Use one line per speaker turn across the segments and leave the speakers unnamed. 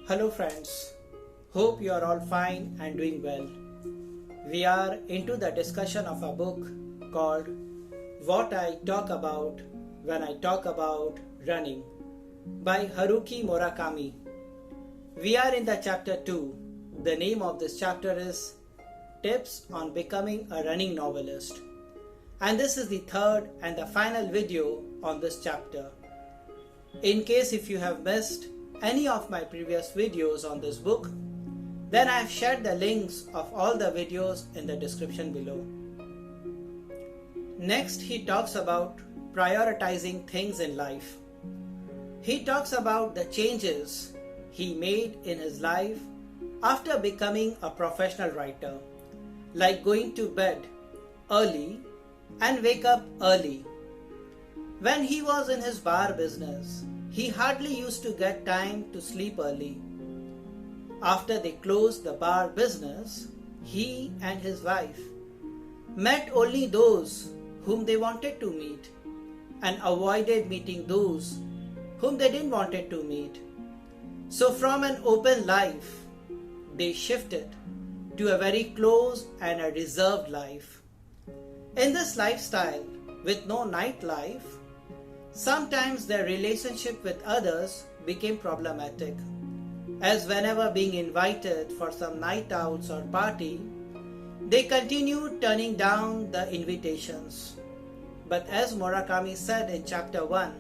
Hello friends, hope you are all fine and doing well. We are into the discussion of a book called What I Talk About When I Talk About Running by Haruki Murakami. We are in the chapter 2. The name of this chapter is Tips on Becoming a Running Novelist. And this is the third and the final video on this chapter. In case if you have missed any of my previous videos on this book, then I have shared the links of all the videos in the description below. Next, he talks about prioritizing things in life. He talks about the changes he made in his life after becoming a professional writer, like going to bed early and wake up early. When he was in his bar business, he hardly used to get time to sleep early. After they closed the bar business, he and his wife met only those whom they wanted to meet and avoided meeting those whom they didn't want to meet. So from an open life, they shifted to a very close and a reserved life. In this lifestyle, with no nightlife, sometimes their relationship with others became problematic, as whenever being invited for some night outs or party, they continued turning down the invitations. But as Murakami said in chapter 1,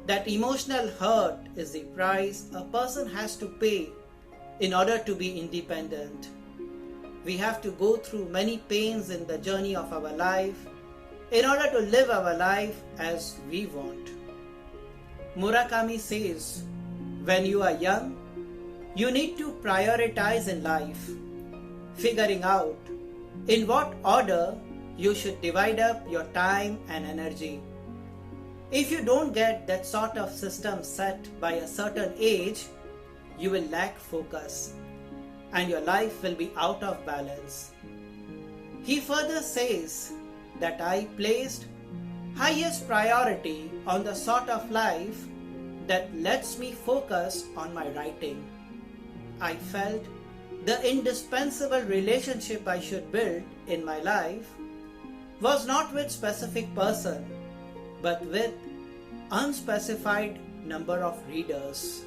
that emotional hurt is the price a person has to pay in order to be independent. We have to go through many pains in the journey of our life in order to live our life as we want. Murakami says, when you are young, you need to prioritize in life, figuring out in what order you should divide up your time and energy. If you don't get that sort of system set by a certain age, you will lack focus and your life will be out of balance. He further says that I placed highest priority on the sort of life that lets me focus on my writing. I felt the indispensable relationship I should build in my life was not with specific person, but with unspecified number of readers.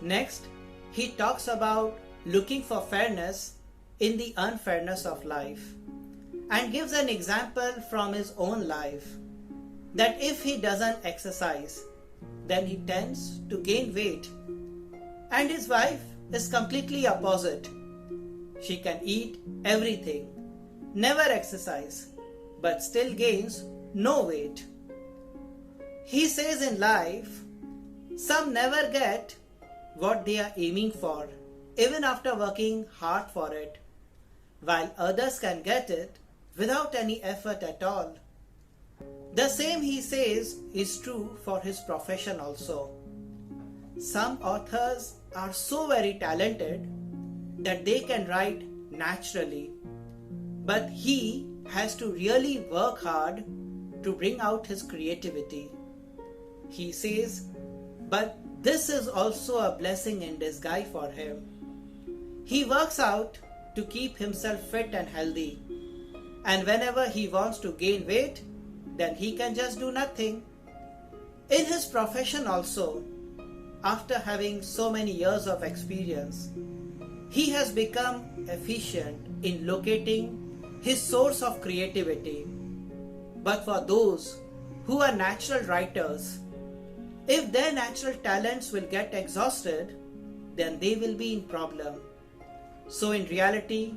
Next, he talks about looking for fairness in the unfairness of life and gives an example from his own life that if he doesn't exercise, then he tends to gain weight, and his wife is completely opposite. She can eat everything, never exercise, but still gains no weight. He says in life, some never get what they are aiming for, even after working hard for it, while others can get it without any effort at all. The same he says is true for his profession also. Some authors are so very talented that they can write naturally, but he has to really work hard to bring out his creativity. He says, but this is also a blessing in disguise for him. He works out to keep himself fit and healthy, and whenever he wants to gain weight, then he can just do nothing. In his profession also, after having so many years of experience, he has become efficient in locating his source of creativity. But for those who are natural writers, if their natural talents will get exhausted, then they will be in problem. So in reality,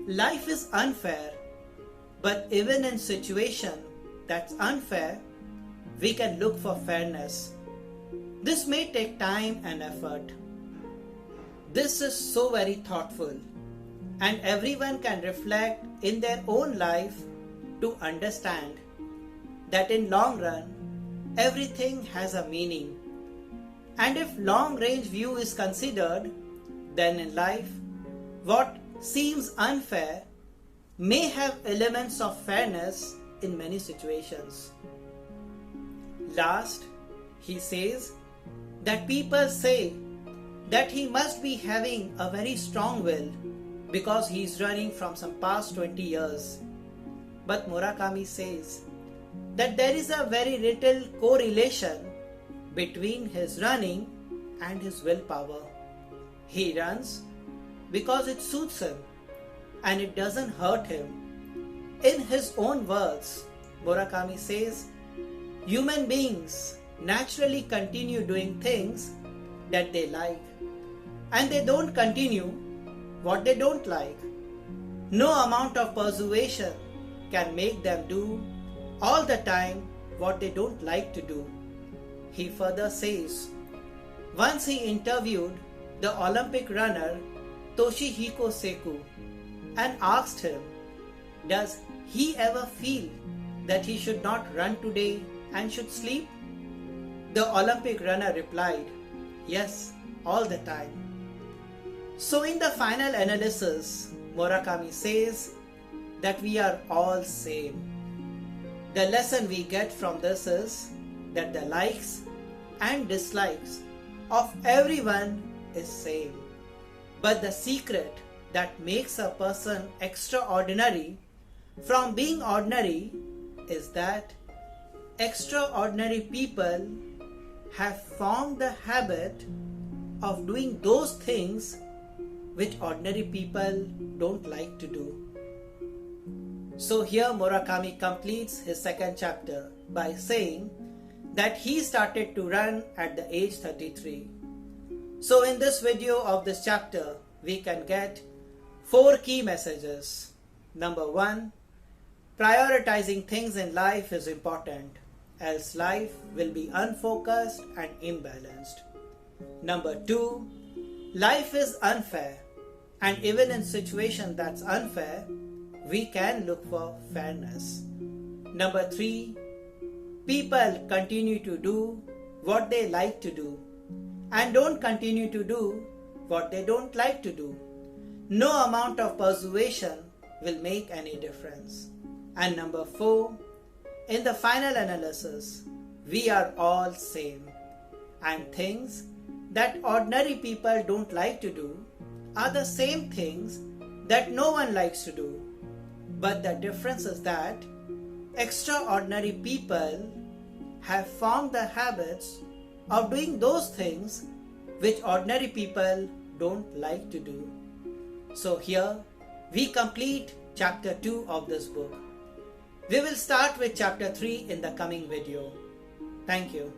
life is unfair, but even in situation that's unfair, we can look for fairness. This may take time and effort. This is so very thoughtful, and everyone can reflect in their own life to understand that in long run, everything has a meaning. And if long range view is considered, then in life, what seems unfair may have elements of fairness in many situations. Last, he says that people say that he must be having a very strong will because he is running from some past 20 years. But Murakami says that there is a very little correlation between his running and his willpower. He runs because it suits him and it doesn't hurt him. In his own words, Murakami says, human beings naturally continue doing things that they like, and they don't continue what they don't like. No amount of persuasion can make them do all the time what they don't like to do. He further says, once he interviewed the Olympic runner Toshihiko Seku and asked him, does he ever feel that he should not run today and should sleep? The Olympic runner replied, yes, all the time. So in the final analysis, Murakami says that we are all same. The lesson we get from this is that the likes and dislikes of everyone is same. But the secret that makes a person extraordinary from being ordinary is that extraordinary people have formed the habit of doing those things which ordinary people don't like to do. So here Murakami completes his second chapter by saying that he started to run at the age 33. So in this video of this chapter, we can get 4 key messages. Number 1, prioritizing things in life is important, else life will be unfocused and imbalanced. Number 2, life is unfair, and even in situation that's unfair, we can look for fairness. Number 3, people continue to do what they like to do and don't continue to do what they don't like to do. No amount of persuasion will make any difference. And number 4, in the final analysis, we are all same, and things that ordinary people don't like to do are the same things that no one likes to do. But the difference is that extraordinary people have formed the habits of doing those things which ordinary people don't like to do. So here we complete chapter 2 of this book. We will start with chapter 3 in the coming video. Thank you.